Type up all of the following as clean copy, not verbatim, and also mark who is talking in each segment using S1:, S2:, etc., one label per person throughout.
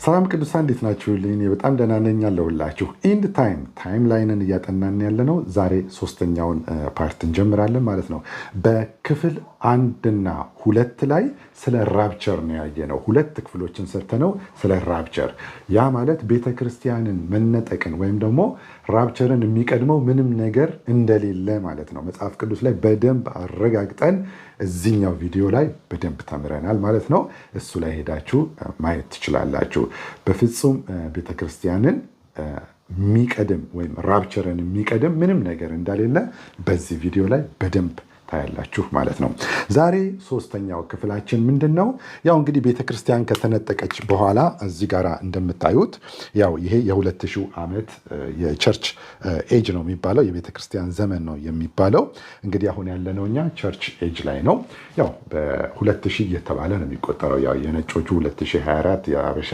S1: ሰላም ቅዱሳን እንዴት ናችሁልኝ? እኔ በጣም ደህና ነኝ አለሁላችሁ። ኢንድ ታይም ላይንን እያጠናን ያለነው ዛሬ ሶስተኛውን ፓርት እንጀምራለን ማለት ነው። በክፍል 1 እና 2 ላይ ስለ ራፕቸር ነው ያየነው። 2 ክፍሎችን ሰጥተነው ስለ ራፕቸር፣ ያ ማለት ቤተክርስቲያንን መነጠቅን ወይም ደግሞ ራፕቸርን የሚቀድመው ምንም ነገር እንደሌለ ማለት ነው። መጽሐፍ ቅዱስ ላይ በደንብ አረጋግጠን እዚህኛው ቪዲዮ ላይ በደንብ ተምረናል ማለት ነው። እሱ ላይ ሄዳችሁ ማየት ትችላላችሁ። በፍጹም ቤተክርስቲያንን የሚቀድም ወይም ራፕቸርን የሚቀድም ምንም ነገር እንደሌለ በዚህ ቪዲዮ ላይ በደንብ ታያላችሁ ማለት ነው። ዛሬ ሶስተኛው ክፍላችን ምንድን ነው? ያው እንግዲህ ቤተክርስቲያን ከተነጠቀች በኋላ እዚህ ጋር እንደምታዩት ያው ይሄ የ2000 ዓመት የቸርች ኤጅ ነው የሚባለው፣ የቤተክርስቲያን ዘመን ነው የሚባለው። እንግዲህ አሁን ያለነው እኛ ቸርች ኤጅ ላይ ነው። ያው በ2000 እየተባለ ነው የሚቆጠረው። ያው የነጮቹ 2024 የአበሻ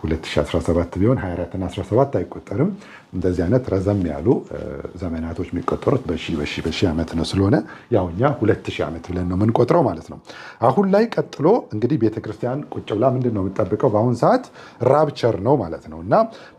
S1: 2017 ቢሆን 24 እና 17 አይቆጠርም። እንደዚህ አይነት ረዘም ያሉ ዘመናቶች የሚቆጠሩት በሺ ዓመት ነው። ስለሆነ ያው እኛ 2000 ዓመት ብለን ነው የምንቆጥረው ማለት ነው። አሁን ላይ ቀጥሎ እንግዲህ ቤተክርስቲያን ቁጭ ብላ ምንድን ነው የምጠብቀው? በአሁን ሰዓት ራፕቸር ነው ማለት ነው። እና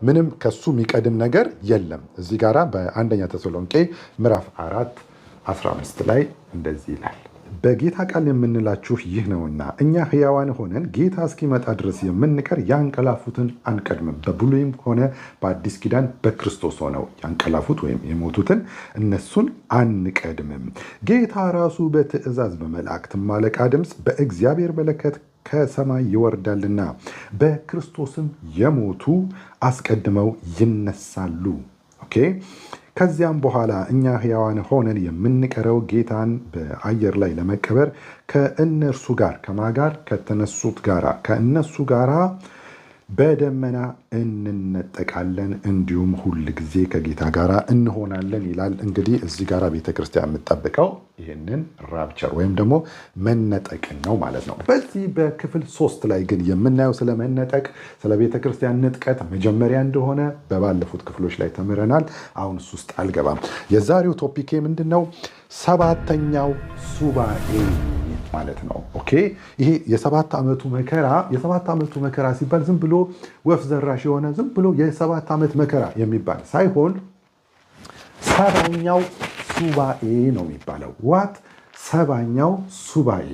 S1: ምንም ከሱ የሚቀድም ነገር የለም። እዚህ ጋራ በአንደኛ ተሰሎንቄ ምዕራፍ 4:15 ላይ እንደዚህ ይላል፣ በጌታ ቃል የምንላችሁ ይህ ነውና እኛ ሕያዋን ሆነን ጌታ እስኪመጣ ድረስ የምንቀር ያንቀላፉትን አንቀድምም። በብሉይም ሆነ በአዲስ ኪዳን በክርስቶስ ሆነው ያንቀላፉት ወይም የሞቱትን እነሱን አንቀድምም። ጌታ ራሱ በትእዛዝ በመላእክትም አለቃ ድምፅ በእግዚአብሔር መለከት ከሰማይ ይወርዳልና በክርስቶስም የሞቱ አስቀድመው ይነሳሉ። ኦኬ። ከዚያም በኋላ እኛ ሕያዋን ሆነን የምንቀረው ጌታን በአየር ላይ ለመቀበር ከእነርሱ ጋር ከማጋር ከተነሱት ጋራ ከእነሱ ጋራ በደመና እንነጠቃለን፣ እንዲሁም ሁል ጊዜ ከጌታ ጋር እንሆናለን ይላል። እንግዲህ እዚህ ጋር ቤተክርስቲያን የምትጠብቀው ይህንን ራፕቸር ወይም ደግሞ መነጠቅን ነው ማለት ነው። በዚህ በክፍል 3 ላይ ግን የምናየው ስለ መነጠቅ፣ ስለ ቤተክርስቲያን ንጥቀት መጀመሪያ እንደሆነ በባለፉት ክፍሎች ላይ ተምረናል። አሁን እሱ ውስጥ አልገባም። የዛሬው ቶፒኬ ምንድን ነው? 7ኛው ሱባኤ ማለት ነው። ኦኬ። ይሄ የ7 ዓመቱ መከራ፣ የ7 ዓመቱ መከራ ሲባል ዝም ብሎ ወፍ ዘራሽ የሆነ ዝም ብሎ የ7 ዓመት መከራ የሚባል ሳይሆን 7ኛው ሱባኤ ነው የሚባለው። ዋት 7ኛው ሱባኤ?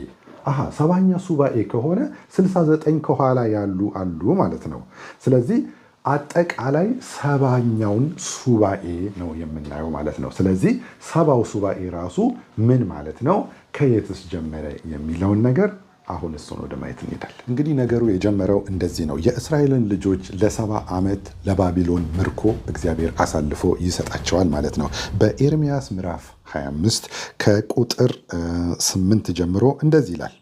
S1: 7ኛ ሱባኤ ከሆነ 69 ከኋላ ያሉ አሉ ማለት ነው። ስለዚህ አጠቃላይ 7ኛውን ሱባኤ ነው የምናየው ማለት ነው። ስለዚህ 7ው ሱባኤ ራሱ ምን ማለት ነው፣ ከየትስ ጀመረ የሚለውን ነገር አሁን እሱን ወደ ማየት እንሄዳለን። እንግዲህ ነገሩ የጀመረው እንደዚህ ነው። የእስራኤልን ልጆች ለ70 ዓመት ለባቢሎን ምርኮ እግዚአብሔር አሳልፎ ይሰጣቸዋል ማለት ነው። በኤርምያስ ምዕራፍ 25 ከቁጥር 8 ጀምሮ እንደዚህ ይላል፣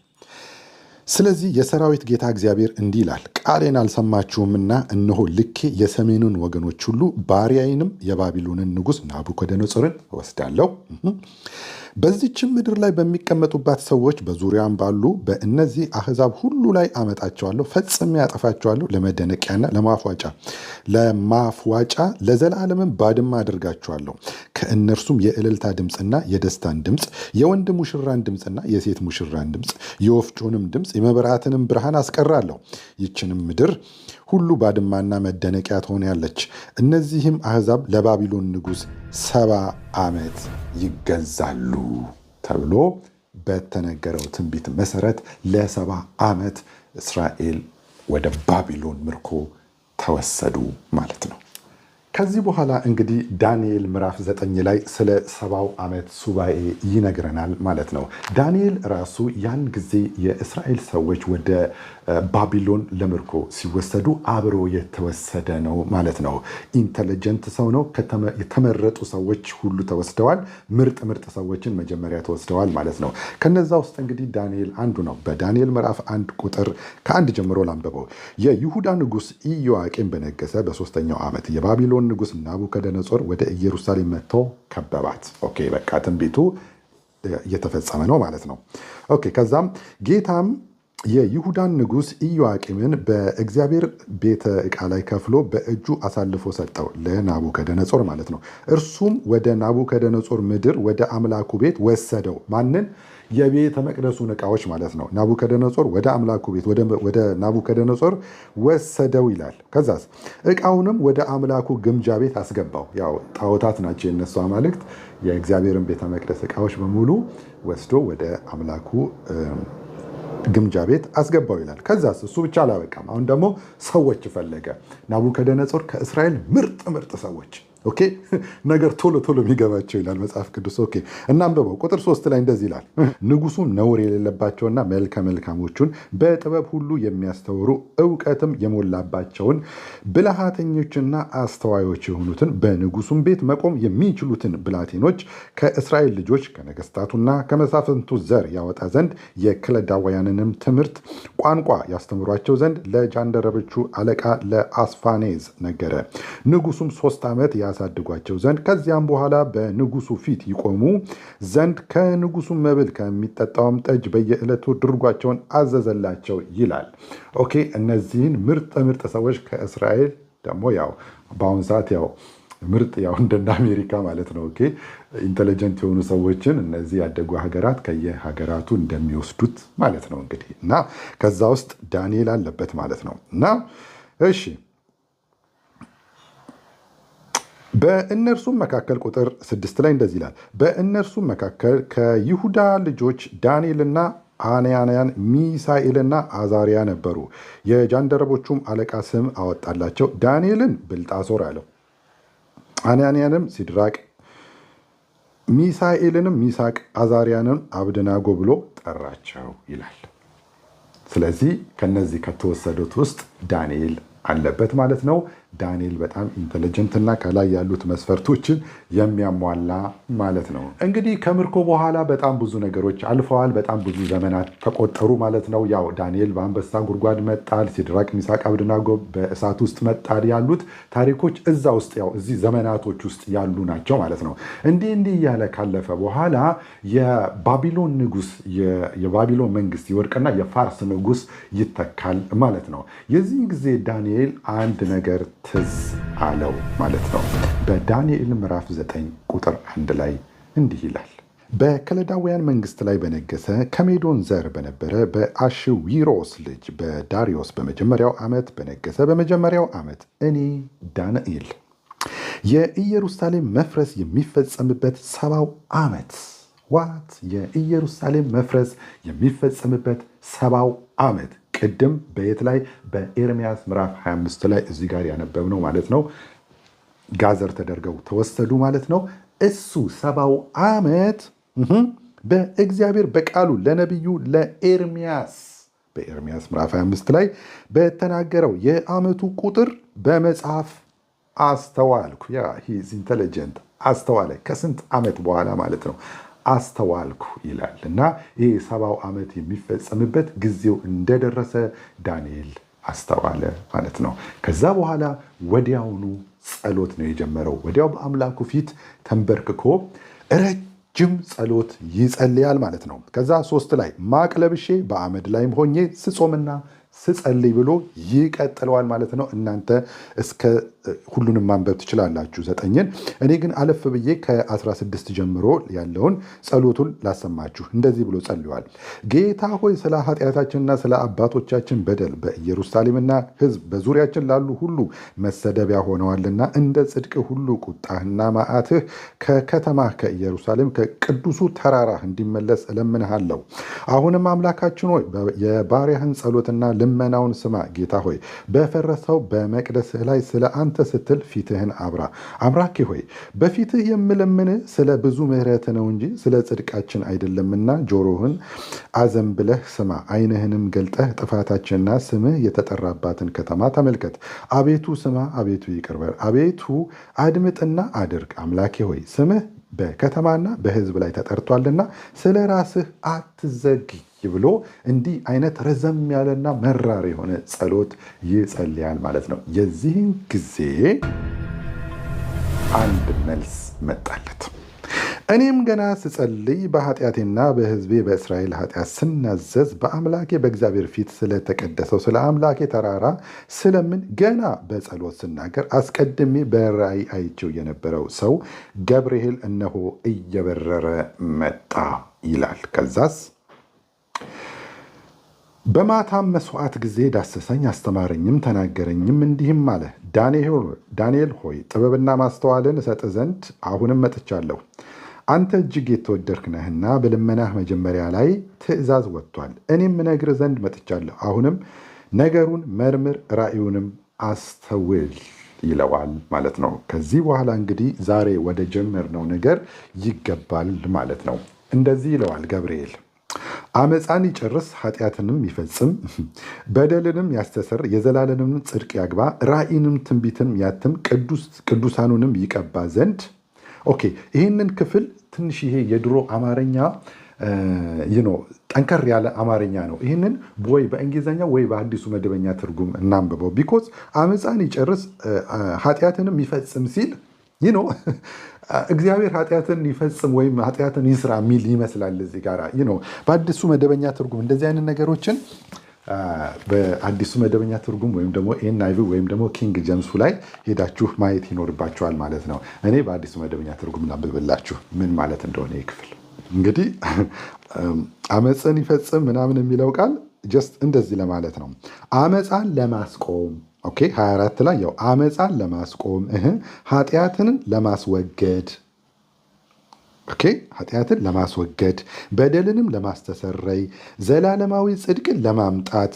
S1: ስለዚህ የሰራዊት ጌታ እግዚአብሔር እንዲህ ይላል፣ ቃሌን አልሰማችሁምና እነሆ ልኬ የሰሜኑን ወገኖች ሁሉ ባሪያዬንም የባቢሎንን ንጉሥ ናቡከደነፆርን እወስዳለሁ። በዚችም ምድር ላይ በሚቀመጡባት ሰዎች በዙሪያም ባሉ በእነዚህ አሕዛብ ሁሉ ላይ አመጣቸዋለሁ፣ ፈጽሜ ያጠፋቸዋለሁ። ለመደነቂያና ለማፍዋጫ ለዘላለምም ባድማ አድርጋቸዋለሁ። ከእነርሱም የእልልታ ድምፅና የደስታን ድምፅ፣ የወንድ ሙሽራን ድምፅና የሴት ሙሽራን ድምፅ፣ የወፍጮንም ድምፅ፣ የመብራትንም ብርሃን አስቀራለሁ። ይችንም ምድር ሁሉ ባድማና መደነቂያ ትሆናለች። እነዚህም አሕዛብ ለባቢሎን ንጉሥ 70 ዓመት ይገዛሉ ተብሎ በተነገረው ትንቢት መሰረት ለ70 ዓመት እስራኤል ወደ ባቢሎን ምርኮ ተወሰዱ ማለት ነው። ከዚህ በኋላ እንግዲህ ዳንኤል ምዕራፍ 9 ላይ ስለ 70ው ዓመት ሱባኤ ይነግረናል ማለት ነው። ዳንኤል ራሱ ያን ጊዜ የእስራኤል ሰዎች ወደ ባቢሎን ለምርኮ ሲወሰዱ አብሮ የተወሰደ ነው ማለት ነው። ኢንተለጀንት ሰው ነው። የተመረጡ ሰዎች ሁሉ ተወስደዋል። ምርጥ ሰዎችን መጀመሪያ ተወስደዋል ማለት ነው። ከነዛ ውስጥ እንግዲህ ዳንኤል አንዱ ነው። በዳንኤል ምዕራፍ 1 ቁጥር ከ1 ጀምሮ ላንብበው። የይሁዳ ንጉሥ ኢዮአቄም በነገሰ በ3ኛው ዓመት የባቢሎን ንጉሥ ናቡከደነፆር ወደ ኢየሩሳሌም መጥቶ ከበባት። ኦኬ፣ በቃ ትንቢቱ እየተፈጸመ ነው ማለት ነው። ኦኬ። ከዛም ጌታም የይሁዳን ንጉሥ ኢዮአቄምን በእግዚአብሔር ቤተ ዕቃ ላይ ከፍሎ በእጁ አሳልፎ ሰጠው፣ ለናቡከደነጾር ማለት ነው። እርሱም ወደ ናቡከደነጾር ምድር ወደ አምላኩ ቤት ወሰደው። ማንን? የቤተ መቅደሱን ዕቃዎች ማለት ነው። ናቡከደነጾር ወደ አምላኩ ቤት ወደ ናቡከደነጾር ወሰደው ይላል። ከዛስ ዕቃውንም ወደ አምላኩ ግምጃ ቤት አስገባው። ያው ጣዖታት ናቸው የነሱ አማልክት። የእግዚአብሔርን ቤተ መቅደስ ዕቃዎች በሙሉ ወስዶ ወደ አምላኩ ግምጃ ቤት አስገባው ይላል። ከዛስ እሱ ብቻ አላበቃም። አሁን ደግሞ ሰዎች ፈለገ ናቡከደነጾር ከእስራኤል ምርጥ ሰዎች። ኦኬ ነገር ቶሎ የሚገባቸው ይላል መጽሐፍ ቅዱስ። ኦኬ እናንብበው። ቁጥር 3 ላይ እንደዚህ ይላል፣ ንጉሡም ነውር የሌለባቸውና መልከ መልካሞቹን በጥበብ ሁሉ የሚያስተውሩ እውቀትም የሞላባቸውን ብልሃተኞችና አስተዋዮች የሆኑትን በንጉሡም ቤት መቆም የሚችሉትን ብላቴኖች ከእስራኤል ልጆች ከነገስታቱና ከመሳፍንቱ ዘር ያወጣ ዘንድ የከለዳውያንንም ትምህርት ቋንቋ ያስተምሯቸው ዘንድ ለጃንደረቦቹ አለቃ ለአስፋኔዝ ነገረ። ንጉሡም 3 ዓመት ያሳድጓቸው ዘንድ ከዚያም በኋላ በንጉሱ ፊት ይቆሙ ዘንድ ከንጉሱ መብል ከሚጠጣውም ጠጅ በየዕለቱ ድርጓቸውን አዘዘላቸው ይላል። ኦኬ እነዚህን ምርጥ ሰዎች ከእስራኤል ደግሞ ያው በአሁኑ ሰዓት ያው ምርጥ ያው እንደና አሜሪካ ማለት ነው። ኦኬ ኢንተለጀንት የሆኑ ሰዎችን እነዚህ ያደጉ ሀገራት ከየሀገራቱ እንደሚወስዱት ማለት ነው እንግዲህ እና ከዛ ውስጥ ዳንኤል አለበት ማለት ነው እና እሺ በእነርሱም መካከል ቁጥር 6 ላይ እንደዚህ ይላል፣ በእነርሱም መካከል ከይሁዳ ልጆች ዳንኤልና አናንያን ሚሳኤልና አዛሪያ ነበሩ። የጃንደረቦቹም አለቃ ስም አወጣላቸው። ዳንኤልን ብልጣሶር አለው፣ አናንያንም ሲድራቅ፣ ሚሳኤልንም ሚሳቅ፣ አዛሪያንም አብደናጎ ብሎ ጠራቸው ይላል። ስለዚህ ከነዚህ ከተወሰዱት ውስጥ ዳንኤል አለበት ማለት ነው። ዳንኤል በጣም ኢንተለጀንት እና ከላይ ያሉት መስፈርቶችን የሚያሟላ ማለት ነው። እንግዲህ ከምርኮ በኋላ በጣም ብዙ ነገሮች አልፈዋል። በጣም ብዙ ዘመናት ተቆጠሩ ማለት ነው። ያው ዳንኤል በአንበሳ ጉድጓድ መጣል፣ ሲድራቅ ሚሳቅ አብደናጎ በእሳት ውስጥ መጣል ያሉት ታሪኮች እዛ ውስጥ ያው እዚህ ዘመናቶች ውስጥ ያሉ ናቸው ማለት ነው። እንዲህ እያለ ካለፈ በኋላ የባቢሎን ንጉስ የባቢሎን መንግስት ይወድቅና የፋርስ ንጉስ ይተካል ማለት ነው። የዚህ ጊዜ ዳንኤል አንድ ነገር ትዝ አለው ማለት ነው። በዳንኤል ምዕራፍ 9 ቁጥር 1 ላይ እንዲህ ይላል፣ በከለዳውያን መንግስት ላይ በነገሰ ከሜዶን ዘር በነበረ በአሽዊሮስ ልጅ በዳሪዮስ በመጀመሪያው ዓመት በነገሰ በመጀመሪያው ዓመት እኔ ዳንኤል የኢየሩሳሌም መፍረስ የሚፈጸምበት 70ው ዓመት የኢየሩሳሌም መፍረስ የሚፈጸምበት 70ው ዓመት ቅድም በየት ላይ በኤርምያስ ምዕራፍ 25 ላይ እዚህ ጋር ያነበብነው ማለት ነው። ጋዘር ተደርገው ተወሰዱ ማለት ነው። እሱ 70ው ዓመት በእግዚአብሔር በቃሉ ለነቢዩ ለኤርምያስ በኤርምያስ ምዕራፍ 25 ላይ በተናገረው የዓመቱ ቁጥር በመጽሐፍ አስተዋልኩ። ያ ሂዝ ኢንተለጀንት አስተዋለ። ከስንት ዓመት በኋላ ማለት ነው አስተዋልኩ ይላል እና ይህ 70ው ዓመት የሚፈጸምበት ጊዜው እንደደረሰ ዳንኤል አስተዋለ ማለት ነው። ከዛ በኋላ ወዲያውኑ ጸሎት ነው የጀመረው። ወዲያው በአምላኩ ፊት ተንበርክኮ ረጅም ጸሎት ይጸልያል ማለት ነው። ከዛ 3 ላይ ማቅ ለብሼ በአመድ ላይም ሆኜ ስጾምና ስጸልይ ብሎ ይቀጥለዋል ማለት ነው። እናንተ እስከ ሁሉንም ማንበብ ትችላላችሁ 9ን። እኔ ግን አለፍ ብዬ ከ16 ጀምሮ ያለውን ጸሎቱን ላሰማችሁ። እንደዚህ ብሎ ጸልዋል። ጌታ ሆይ ስለ ኃጢአታችንና ስለ አባቶቻችን በደል በኢየሩሳሌምና ሕዝብ በዙሪያችን ላሉ ሁሉ መሰደቢያ ሆነዋልና እንደ ጽድቅ ሁሉ ቁጣህና መዓትህ ከከተማ ከኢየሩሳሌም ከቅዱሱ ተራራህ እንዲመለስ እለምንሃለሁ። አሁንም አምላካችን ሆይ የባሪያህን ጸሎትና ልመናውን ስማ። ጌታ ሆይ በፈረሰው በመቅደስህ ላይ ስለ አንተ ስትል ፊትህን አብራ። አምላኬ ሆይ በፊትህ የምለምንህ ስለ ብዙ ምሕረት ነው እንጂ ስለ ጽድቃችን አይደለምና ጆሮህን አዘንብለህ ስማ፣ ዓይንህንም ገልጠህ ጥፋታችንና ስምህ የተጠራባትን ከተማ ተመልከት። አቤቱ ስማ፣ አቤቱ ይቅር በል፣ አቤቱ አድምጥና አድርግ። አምላኬ ሆይ ስምህ በከተማና በሕዝብ ላይ ተጠርቷልና ስለ ራስህ አትዘግይ ብሎ እንዲህ አይነት ረዘም ያለና መራር የሆነ ጸሎት ይጸልያል ማለት ነው። የዚህን ጊዜ አንድ መልስ መጣለት። እኔም ገና ስጸልይ በኃጢአቴና በሕዝቤ በእስራኤል ኃጢአት ስናዘዝ በአምላኬ በእግዚአብሔር ፊት ስለተቀደሰው ስለ አምላኬ ተራራ ስለምን ገና በጸሎት ስናገር አስቀድሜ በራእይ አይቼው የነበረው ሰው ገብርኤል እነሆ እየበረረ መጣ ይላል። ከዛስ በማታም መስዋዕት ጊዜ ዳሰሰኝ፣ አስተማረኝም፣ ተናገረኝም እንዲህም አለ፣ ዳንኤል ሆይ ጥበብና ማስተዋልን እሰጥ ዘንድ አሁንም መጥቻለሁ። አንተ እጅግ የተወደድክ ነህና በልመናህ መጀመሪያ ላይ ትእዛዝ ወጥቷል። እኔም እነግርህ ዘንድ መጥቻለሁ። አሁንም ነገሩን መርምር፣ ራእዩንም አስተውል ይለዋል ማለት ነው። ከዚህ በኋላ እንግዲህ ዛሬ ወደ ጀመርነው ነገር ይገባል ማለት ነው። እንደዚህ ይለዋል ገብርኤል፣ አመፃን ይጨርስ፣ ኃጢአትንም ይፈጽም፣ በደልንም ያስተሰር፣ የዘላለንም ጽድቅ ያግባ፣ ራእይንም ትንቢትንም ያትም፣ ቅዱሳኑንም ይቀባ ዘንድ። ኦኬ፣ ይህንን ክፍል ትንሽ ይሄ የድሮ አማርኛ ጠንከር ያለ አማርኛ ነው። ይህንን ወይ በእንግሊዝኛ ወይ በአዲሱ መደበኛ ትርጉም እናንብበው። ቢኮዝ አመፃን ይጨርስ ኃጢአትንም ይፈጽም ሲል እግዚአብሔር ኃጢአትን ይፈጽም ወይም ኃጢአትን ይስራ የሚል ይመስላል እዚህ ጋር። በአዲሱ መደበኛ ትርጉም እንደዚህ አይነት ነገሮችን በአዲሱ መደበኛ ትርጉም ወይም ደግሞ ኤንአይቪ ወይም ደግሞ ኪንግ ጀምሱ ላይ ሄዳችሁ ማየት ይኖርባችኋል ማለት ነው። እኔ በአዲሱ መደበኛ ትርጉም ላንብብላችሁ ምን ማለት እንደሆነ ይክፍል። እንግዲህ አመፅን ይፈጽም ምናምን የሚለው ቃል ጀስት እንደዚህ ለማለት ነው። አመፃን ለማስቆም 24 ላይ ያው አመፃን ለማስቆም ኃጢአትን ለማስወገድ ኃጢአትን ለማስወገድ በደልንም ለማስተሰረይ ዘላለማዊ ጽድቅን ለማምጣት።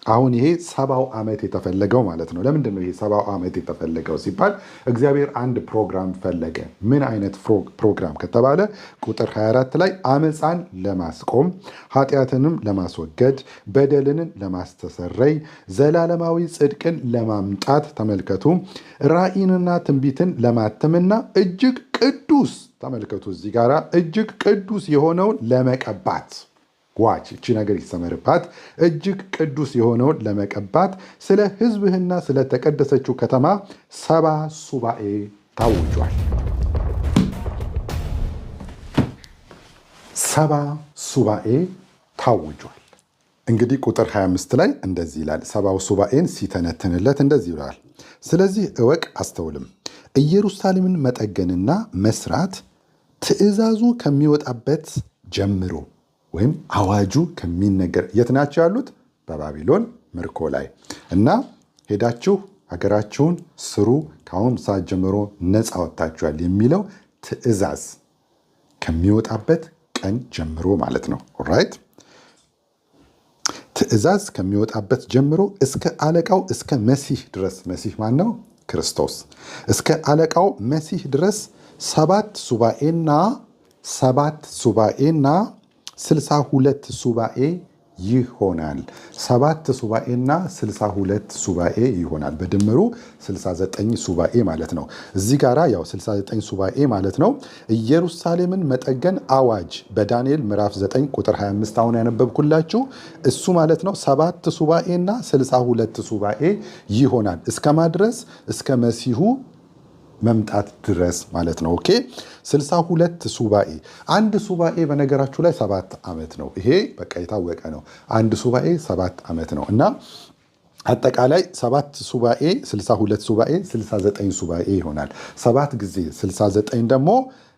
S1: አሁን ይሄ 70 ዓመት የተፈለገው ማለት ነው። ለምንድን ነው ይሄ 70 ዓመት የተፈለገው ሲባል እግዚአብሔር አንድ ፕሮግራም ፈለገ። ምን አይነት ፕሮግራም ከተባለ ቁጥር 24 ላይ አመፃን ለማስቆም ኃጢአትንም ለማስወገድ በደልንን ለማስተሰረይ ዘላለማዊ ጽድቅን ለማምጣት። ተመልከቱ፣ ራእይንና ትንቢትን ለማተምና እጅግ ቅዱስ ተመልከቱ፣ እዚህ ጋር እጅግ ቅዱስ የሆነውን ለመቀባት። ዋች እቺ ነገር ይሰመርባት። እጅግ ቅዱስ የሆነውን ለመቀባት ስለ ሕዝብህና ስለተቀደሰችው ከተማ 70 ሱባኤ ታውጇል። 70 ሱባኤ ታውጇል። እንግዲህ ቁጥር 25 ላይ እንደዚህ ይላል። 70 ሱባኤን ሲተነትንለት እንደዚህ ይላል። ስለዚህ እወቅ አስተውልም፣ ኢየሩሳሌምን መጠገንና መስራት ትእዛዙ ከሚወጣበት ጀምሮ ወይም አዋጁ ከሚነገር የት ናቸው ያሉት? በባቢሎን ምርኮ ላይ እና ሄዳችሁ ሀገራችሁን ስሩ፣ ከአሁን ሰዓት ጀምሮ ነፃ ወጥታችኋል የሚለው ትእዛዝ ከሚወጣበት ቀን ጀምሮ ማለት ነው። ኦራይት፣ ትእዛዝ ከሚወጣበት ጀምሮ እስከ አለቃው እስከ መሲህ ድረስ። መሲህ ማን ነው? ክርስቶስ። እስከ አለቃው መሲህ ድረስ 7 ሱባኤና 62 ሱባኤ ይሆናል። 7 ሱባኤና 62 ሱባኤ ይሆናል። በድምሩ 69 ሱባኤ ማለት ነው። እዚህ ጋራ ያው 69 ሱባኤ ማለት ነው። ኢየሩሳሌምን መጠገን አዋጅ በዳንኤል ምዕራፍ 9 ቁጥር 25 አሁን ያነበብኩላችሁ እሱ ማለት ነው። 7 ሱባኤና 62 ሱባኤ ይሆናል። እስከማድረስ እስከ መሲሁ መምጣት ድረስ ማለት ነው። 62 ሱባኤ። አንድ ሱባኤ በነገራችሁ ላይ 7 ዓመት ነው። ይሄ በቃ የታወቀ ነው። አንድ ሱባኤ 7 ዓመት ነው እና አጠቃላይ 7 ሱባኤ 62 ሱባኤ 69 ሱባኤ ይሆናል። 7 ጊዜ 69 ደግሞ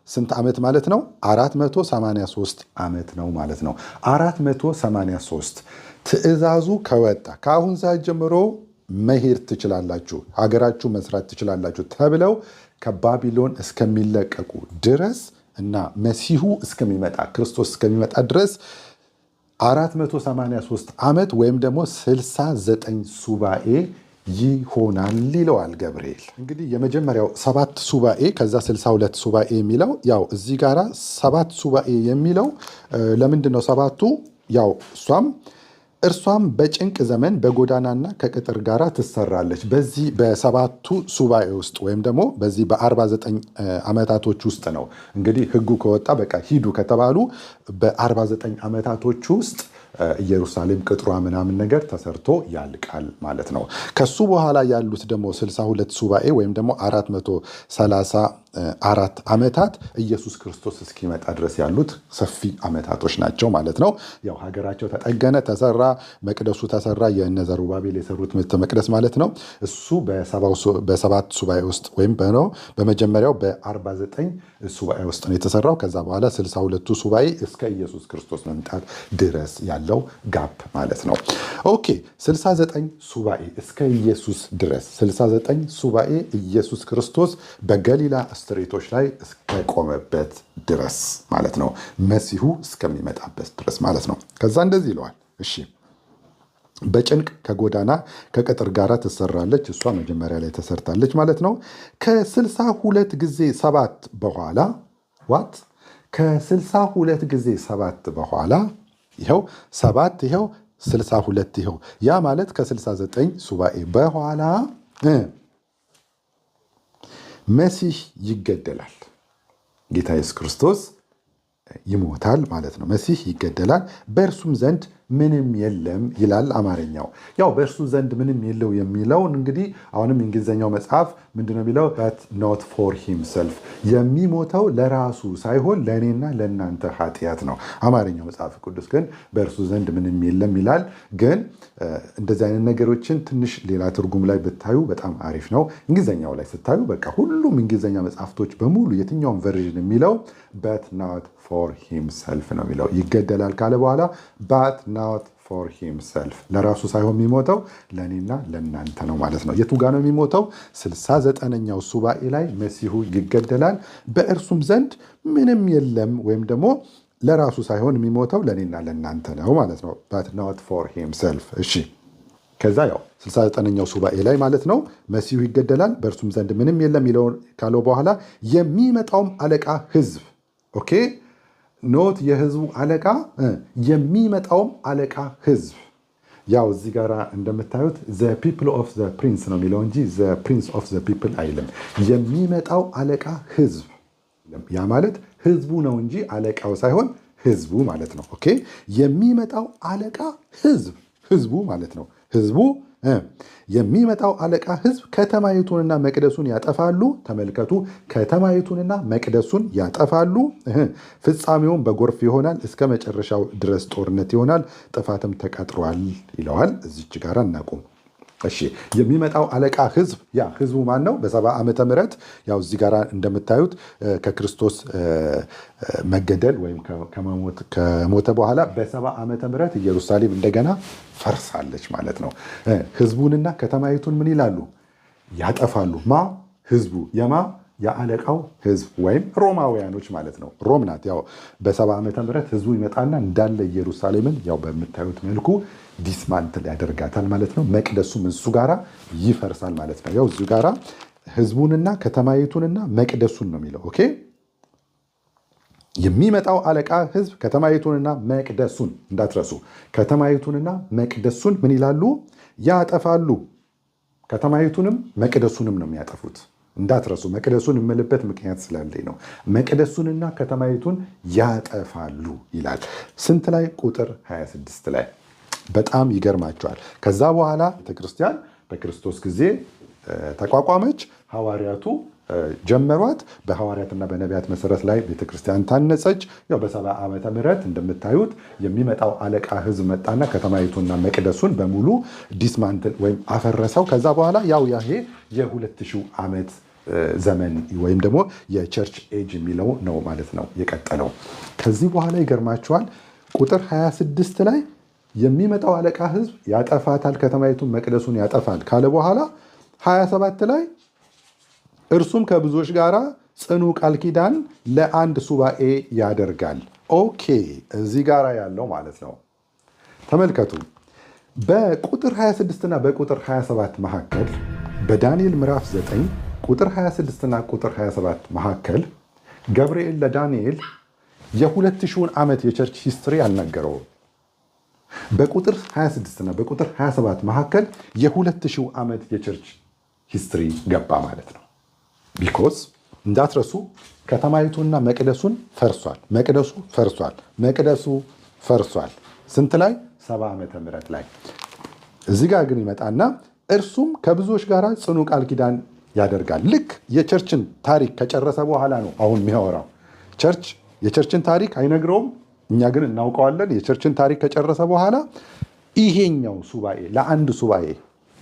S1: ስንት ዓመት ማለት ነው? 483 ዓመት ነው ማለት ነው። 483 ትእዛዙ ከወጣ ከአሁን ሰዓት ጀምሮ መሄድ ትችላላችሁ፣ ሀገራችሁ መስራት ትችላላችሁ ተብለው ከባቢሎን እስከሚለቀቁ ድረስ እና መሲሁ እስከሚመጣ ክርስቶስ እስከሚመጣ ድረስ 483 ዓመት ወይም ደግሞ 69 ሱባኤ ይሆናል ይለዋል ገብርኤል። እንግዲህ የመጀመሪያው 7 ሱባኤ ከዛ 62 ሱባኤ የሚለው ያው እዚህ ጋራ 7 ሱባኤ የሚለው ለምንድን ነው ሰባቱ? ያው እርሷም በጭንቅ ዘመን በጎዳናና ከቅጥር ጋር ትሰራለች። በዚህ በሰባቱ ሱባኤ ውስጥ ወይም ደግሞ በዚህ በ49 ዓመታቶች ውስጥ ነው እንግዲህ ሕጉ ከወጣ በቃ ሂዱ ከተባሉ በ49 ዓመታቶች ውስጥ ኢየሩሳሌም ቅጥሯ ምናምን ነገር ተሰርቶ ያልቃል ማለት ነው። ከሱ በኋላ ያሉት ደግሞ 62 ሱባኤ ወይም ደግሞ 430 4 ዓመታት ኢየሱስ ክርስቶስ እስኪመጣ ድረስ ያሉት ሰፊ ዓመታቶች ናቸው ማለት ነው። ያው ሀገራቸው ተጠገነ፣ ተሰራ፣ መቅደሱ ተሰራ። የእነ ዘሩባቤል የሰሩት ቤተ መቅደስ ማለት ነው። እሱ በ7 ሱባኤ ውስጥ ወይም በመጀመሪያው በ49 ሱባኤ ውስጥ ነው የተሰራው። ከዛ በኋላ 62ቱ ሱባኤ እስከ ኢየሱስ ክርስቶስ መምጣት ድረስ ያለው ጋፕ ማለት ነው። ኦኬ 69 ሱባኤ እስከ ኢየሱስ ድረስ 69 ሱባኤ ኢየሱስ ክርስቶስ በገሊላ ስትሬቶች ላይ እስከቆመበት ድረስ ማለት ነው። መሲሁ እስከሚመጣበት ድረስ ማለት ነው። ከዛ እንደዚህ ይለዋል። እሺ በጭንቅ ከጎዳና ከቅጥር ጋር ትሰራለች። እሷ መጀመሪያ ላይ ተሰርታለች ማለት ነው። ከ62 ጊዜ 7 በኋላ ከ62 ጊዜ 7 በኋላ ይኸው 7 ይኸው 62 ይኸው ያ ማለት ከ69 ሱባኤ በኋላ መሲህ ይገደላል። ጌታ ኢየሱስ ክርስቶስ ይሞታል ማለት ነው። መሲህ ይገደላል፣ በእርሱም ዘንድ ምንም የለም ይላል አማርኛው። ያው በእርሱ ዘንድ ምንም የለው የሚለውን እንግዲህ አሁንም የእንግሊዝኛው መጽሐፍ ምንድነው የሚለው? but not for himself የሚሞተው ለራሱ ሳይሆን ለእኔና ለእናንተ ኃጢአት ነው። አማርኛው መጽሐፍ ቅዱስ ግን በእርሱ ዘንድ ምንም የለም ይላል። ግን እንደዚህ አይነት ነገሮችን ትንሽ ሌላ ትርጉም ላይ ብታዩ በጣም አሪፍ ነው። እንግሊዝኛው ላይ ስታዩ በቃ ሁሉም እንግሊዝኛ መጽሐፍቶች በሙሉ የትኛውን ቨርዥን የሚለው but not for himself ነው የሚለው። ይገደላል ካለ በኋላ but not for himself ለራሱ ሳይሆን የሚሞተው ለእኔና ለእናንተ ነው ማለት ነው። የቱ ጋር ነው የሚሞተው? 69ኛው ሱባኤ ላይ መሲሁ ይገደላል፣ በእርሱም ዘንድ ምንም የለም ወይም ደግሞ ለራሱ ሳይሆን የሚሞተው ለእኔና ለእናንተ ነው ማለት ነው። but not for himself። እሺ ከዛ ያው 69ኛው ሱባኤ ላይ ማለት ነው መሲሁ ይገደላል፣ በእርሱም ዘንድ ምንም የለም ካለው በኋላ የሚመጣውም አለቃ ህዝብ ኦኬ ኖት የህዝቡ አለቃ የሚመጣውም አለቃ ህዝብ ያው እዚህ ጋር እንደምታዩት the people of the prince ነው የሚለው እንጂ the prince of the people አይልም። የሚመጣው አለቃ ህዝብ ያ ማለት ህዝቡ ነው እንጂ አለቃው ሳይሆን ህዝቡ ማለት ነው። ኦኬ የሚመጣው አለቃ ህዝቡ ማለት ነው። ህዝቡ የሚመጣው አለቃ ህዝብ ከተማይቱንና መቅደሱን ያጠፋሉ። ተመልከቱ፣ ከተማይቱንና መቅደሱን ያጠፋሉ። ፍጻሜውን በጎርፍ ይሆናል፣ እስከ መጨረሻው ድረስ ጦርነት ይሆናል፣ ጥፋትም ተቀጥሯል ይለዋል። እዚች ጋር እናቁም። እሺ የሚመጣው አለቃ ህዝብ ያ ህዝቡ ማን ነው? በ70 ዓመተ ምህረት ያው እዚህ ጋር እንደምታዩት ከክርስቶስ መገደል ወይም ከሞተ በኋላ በ70 ዓመተ ምህረት ኢየሩሳሌም እንደገና ፈርሳለች ማለት ነው። ህዝቡንና ከተማይቱን ምን ይላሉ? ያጠፋሉ። ህዝቡ የአለቃው ህዝብ ወይም ሮማውያኖች ማለት ነው። ሮም ናት። ያው በ70 ዓመተ ምህረት ህዝቡ ይመጣና እንዳለ ኢየሩሳሌምን ያው በምታዩት መልኩ ዲስማንትል ያደርጋታል ማለት ነው። መቅደሱም እሱ ጋራ ይፈርሳል ማለት ነው። ያው እዚሁ ጋራ ህዝቡንና ከተማይቱንና መቅደሱን ነው የሚለው። ኦኬ የሚመጣው አለቃ ህዝብ ከተማይቱንና መቅደሱን እንዳትረሱ። ከተማይቱንና መቅደሱን ምን ይላሉ? ያጠፋሉ። ከተማይቱንም መቅደሱንም ነው የሚያጠፉት። እንዳትረሱ። መቅደሱን የምልበት ምክንያት ስላለኝ ነው። መቅደሱንና ከተማይቱን ያጠፋሉ ይላል። ስንት ላይ? ቁጥር 26 ላይ። በጣም ይገርማቸዋል። ከዛ በኋላ ቤተክርስቲያን በክርስቶስ ጊዜ ተቋቋመች። ሐዋርያቱ ጀመሯት። በሐዋርያትና በነቢያት መሰረት ላይ ቤተክርስቲያን ታነጸች። ያው በ70 ዓመተ ምህረት እንደምታዩት የሚመጣው አለቃ ህዝብ መጣና ከተማይቱና መቅደሱን በሙሉ ዲስማንትል ወይም አፈረሰው። ከዛ በኋላ ያው ያሄ የ2000 ዓመት ዘመን ወይም ደግሞ የቸርች ኤጅ የሚለው ነው ማለት ነው የቀጠለው። ከዚህ በኋላ ይገርማቸዋል። ቁጥር 26 ላይ የሚመጣው አለቃ ህዝብ ያጠፋታል፣ ከተማይቱን መቅደሱን ያጠፋል ካለ በኋላ 27 ላይ እርሱም ከብዙዎች ጋር ጽኑ ቃል ኪዳን ለአንድ ሱባኤ ያደርጋል። ኦኬ እዚህ ጋር ያለው ማለት ነው። ተመልከቱ። በቁጥር 26 እና በቁጥር 27 መካከል በዳንኤል ምዕራፍ 9 ቁጥር 26 እና ቁጥር 27 መካከል ገብርኤል ለዳንኤል የ2000 ዓመት የቸርች ሂስትሪ አልነገረውም። በቁጥር 26 እና በቁጥር 27 መካከል የ2000 ዓመት የቸርች ሂስትሪ ገባ ማለት ነው። ቢኮዝ እንዳትረሱ ከተማይቱና መቅደሱን ፈርሷል። መቅደሱ ፈርሷል። መቅደሱ ፈርሷል። ስንት ላይ? 70 ዓመተ ምህረት ላይ። እዚህ ጋር ግን ይመጣና እርሱም ከብዙዎች ጋር ጽኑ ቃል ኪዳን ያደርጋል። ልክ የቸርችን ታሪክ ከጨረሰ በኋላ ነው አሁን የሚያወራው። ቸርች የቸርችን ታሪክ አይነግረውም፣ እኛ ግን እናውቀዋለን። የቸርችን ታሪክ ከጨረሰ በኋላ ይሄኛው ሱባኤ ለአንድ ሱባኤ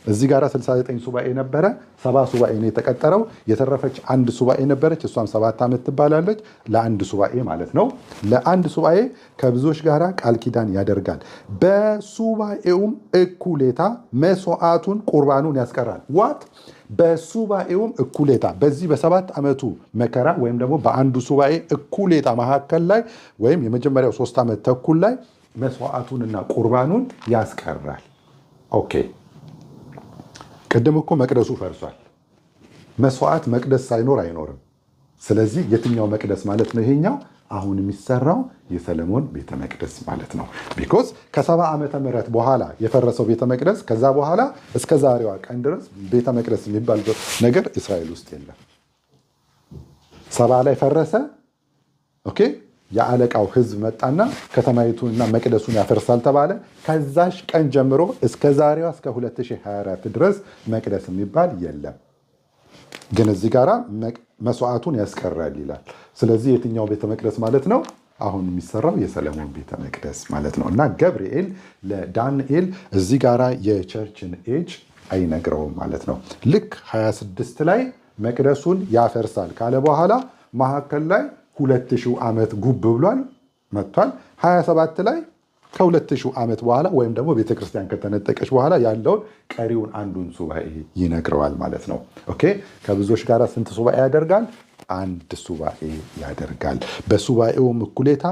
S1: እዚህ ጋር 69 ሱባኤ ነበረ፣ 70 ሱባኤ ነው የተቀጠረው። የተረፈች አንድ ሱባኤ ነበረች፣ እሷም 7 ዓመት ትባላለች። ለአንድ ሱባኤ ማለት ነው። ለአንድ ሱባኤ ከብዙዎች ጋር ቃል ኪዳን ያደርጋል። በሱባኤውም እኩሌታ መስዋዕቱን ቁርባኑን ያስቀራል። ዋት በሱባኤውም እኩሌታ በዚህ በ7 ዓመቱ መከራ ወይም ደግሞ በአንዱ ሱባኤ እኩሌታ መካከል ላይ ወይም የመጀመሪያው 3 ዓመት ተኩል ላይ መስዋዕቱንና ቁርባኑን ያስቀራል። ኦኬ ቅድም እኮ መቅደሱ ፈርሷል። መስዋዕት መቅደስ ሳይኖር አይኖርም። ስለዚህ የትኛው መቅደስ ማለት ነው? ይሄኛው አሁን የሚሰራው የሰለሞን ቤተ መቅደስ ማለት ነው። ቢኮዝ ከ70 ዓመተ ምህረት በኋላ የፈረሰው ቤተ መቅደስ ከዛ በኋላ እስከ ዛሬዋ ቀን ድረስ ቤተ መቅደስ የሚባል ነገር እስራኤል ውስጥ የለም። 70 ላይ ፈረሰ። ኦኬ የአለቃው ህዝብ መጣና ከተማይቱንና መቅደሱን ያፈርሳል ተባለ። ከዛሽ ቀን ጀምሮ እስከ ዛሬዋ እስከ 2024 ድረስ መቅደስ የሚባል የለም። ግን እዚህ ጋራ መስዋዕቱን ያስቀራል ይላል። ስለዚህ የትኛው ቤተ መቅደስ ማለት ነው? አሁን የሚሰራው የሰለሞን ቤተ መቅደስ ማለት ነው። እና ገብርኤል ለዳንኤል እዚህ ጋራ የቸርችን ኤጅ አይነግረውም ማለት ነው። ልክ 26 ላይ መቅደሱን ያፈርሳል ካለ በኋላ መካከል ላይ 2000 ዓመት ጉብ ብሏል መጥቷል። 27 ላይ ከ2000 ዓመት በኋላ ወይም ደግሞ ቤተክርስቲያን ከተነጠቀች በኋላ ያለውን ቀሪውን አንዱን ሱባኤ ይነግረዋል ማለት ነው። ኦኬ ከብዙዎች ጋር ስንት ሱባኤ ያደርጋል? አንድ ሱባኤ ያደርጋል። በሱባኤውም እኩሌታ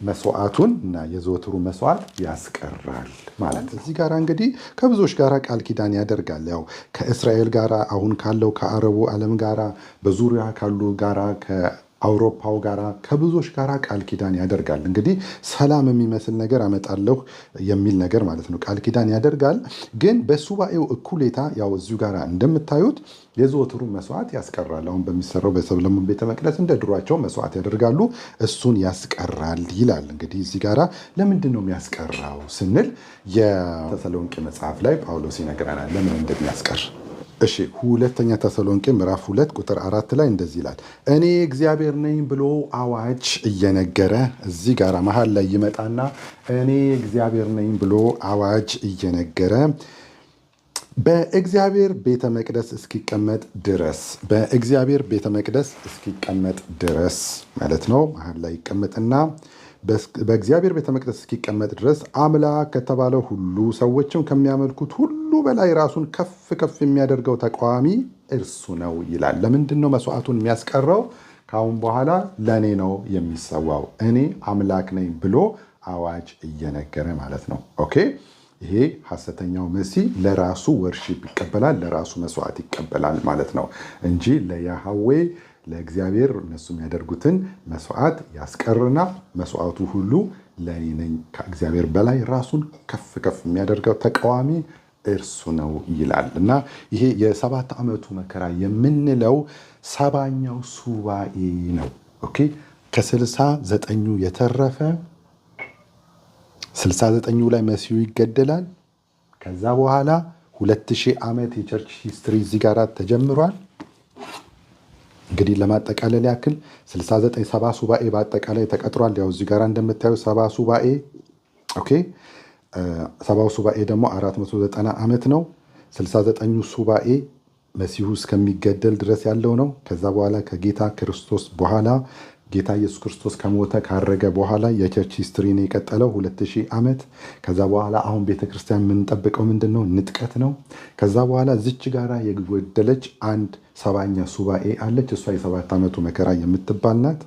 S1: መስዋዕቱን እና የዘወትሩ መስዋዕት ያስቀራል ማለት ነው። እዚህ ጋር እንግዲህ ከብዙዎች ጋር ቃል ኪዳን ያደርጋል። ያው ከእስራኤል ጋር አሁን ካለው ከአረቡ ዓለም ጋር በዙሪያ ካሉ ጋራ አውሮፓው ጋራ ከብዙዎች ጋራ ቃል ኪዳን ያደርጋል። እንግዲህ ሰላም የሚመስል ነገር አመጣለሁ የሚል ነገር ማለት ነው። ቃል ኪዳን ያደርጋል። ግን በሱባኤው እኩሌታ ያው እዚሁ ጋራ እንደምታዩት የዘወትሩ መስዋዕት ያስቀራል። አሁን በሚሰራው በሰሎሞን ቤተ መቅደስ እንደ ድሯቸው መስዋዕት ያደርጋሉ፣ እሱን ያስቀራል ይላል። እንግዲህ እዚህ ጋራ ለምንድን ነው የሚያስቀራው ስንል የተሰሎንቄ መጽሐፍ ላይ ጳውሎስ ይነግረናል ለምን እንደሚያስቀር። እሺ ሁለተኛ ተሰሎንቄ ምዕራፍ 2 ቁጥር 4 ላይ እንደዚህ ይላል፣ እኔ እግዚአብሔር ነኝ ብሎ አዋጅ እየነገረ እዚህ ጋር መሀል ላይ ይመጣና እኔ እግዚአብሔር ነኝ ብሎ አዋጅ እየነገረ በእግዚአብሔር ቤተ መቅደስ እስኪቀመጥ ድረስ ማለት ነው። መሀል ላይ ይቀመጥና በእግዚአብሔር ቤተ መቅደስ እስኪቀመጥ ድረስ አምላክ ከተባለው ሁሉ ሰዎችም ከሚያመልኩት ሁሉ በላይ ራሱን ከፍ ከፍ የሚያደርገው ተቃዋሚ እርሱ ነው ይላል። ለምንድን ነው መስዋዕቱን የሚያስቀረው? ከአሁን በኋላ ለእኔ ነው የሚሰዋው፣ እኔ አምላክ ነኝ ብሎ አዋጅ እየነገረ ማለት ነው። ኦኬ ይሄ ሐሰተኛው መሲህ ለራሱ ወርሺፕ ይቀበላል፣ ለራሱ መስዋዕት ይቀበላል ማለት ነው እንጂ ለያህዌ ለእግዚአብሔር እነሱ የሚያደርጉትን መስዋዕት ያስቀርና መስዋዕቱ ሁሉ ለእኔ ነኝ፣ ከእግዚአብሔር በላይ ራሱን ከፍ ከፍ የሚያደርገው ተቃዋሚ እርሱ ነው ይላል። እና ይሄ የ7 ዓመቱ መከራ የምንለው 70ኛው ሱባኤ ነው። ኦኬ ከ69ኙ የተረፈ 69ኙ ላይ መሲሁ ይገደላል። ከዛ በኋላ 2000 ዓመት የቸርች ሂስትሪ እዚህ ጋር ተጀምሯል። እንግዲህ ለማጠቃለል ያክል 69 70 ሱባኤ በአጠቃላይ ተቀጥሯል። ያው እዚህ ጋር እንደምታዩ 70 ሱባኤ ኦኬ 70 ሱባኤ ደግሞ 490 ዓመት ነው። 69ኙ ሱባኤ መሲሁ እስከሚገደል ድረስ ያለው ነው። ከዛ በኋላ ከጌታ ክርስቶስ በኋላ ጌታ ኢየሱስ ክርስቶስ ከሞተ ካረገ በኋላ የቸርች ሂስትሪ ነው የቀጠለው 2000 ዓመት። ከዛ በኋላ አሁን ቤተክርስቲያን የምንጠብቀው ምንድን ነው? ንጥቀት ነው። ከዛ በኋላ ዝች ጋራ የጎደለች አንድ 70ኛ ሱባኤ አለች። እሷ የ7 ዓመቱ መከራ የምትባል ናት።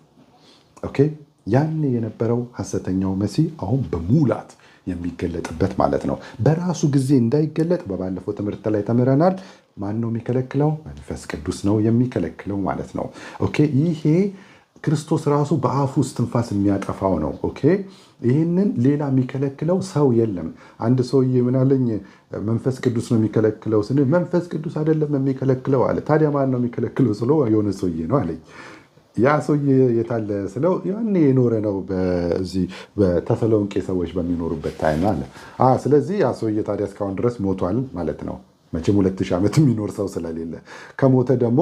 S1: ኦኬ ያን የነበረው ሐሰተኛው መሲህ አሁን በሙላት የሚገለጥበት ማለት ነው። በራሱ ጊዜ እንዳይገለጥ በባለፈው ትምህርት ላይ ተምረናል። ማን ነው የሚከለክለው? መንፈስ ቅዱስ ነው የሚከለክለው ማለት ነው። ኦኬ ይሄ ክርስቶስ ራሱ በአፉ እስትንፋስ የሚያጠፋው ነው። ኦኬ ይህንን ሌላ የሚከለክለው ሰው የለም። አንድ ሰውዬ ምናለኝ መንፈስ ቅዱስ ነው የሚከለክለው ስንል መንፈስ ቅዱስ አይደለም የሚከለክለው አለ። ታዲያ ማን ነው የሚከለክለው ስለው የሆነ ሰውዬ ነው አለኝ። ያ ሰውዬ የታለ ስለው ያኔ የኖረ ነው በዚህ በተሰሎንቄ ሰዎች በሚኖሩበት ታይም አለ። ስለዚህ ያ ሰውዬ ታዲያ እስካሁን ድረስ ሞቷል ማለት ነው። መቼም 2000 ዓመት የሚኖር ሰው ስለሌለ ከሞተ ደግሞ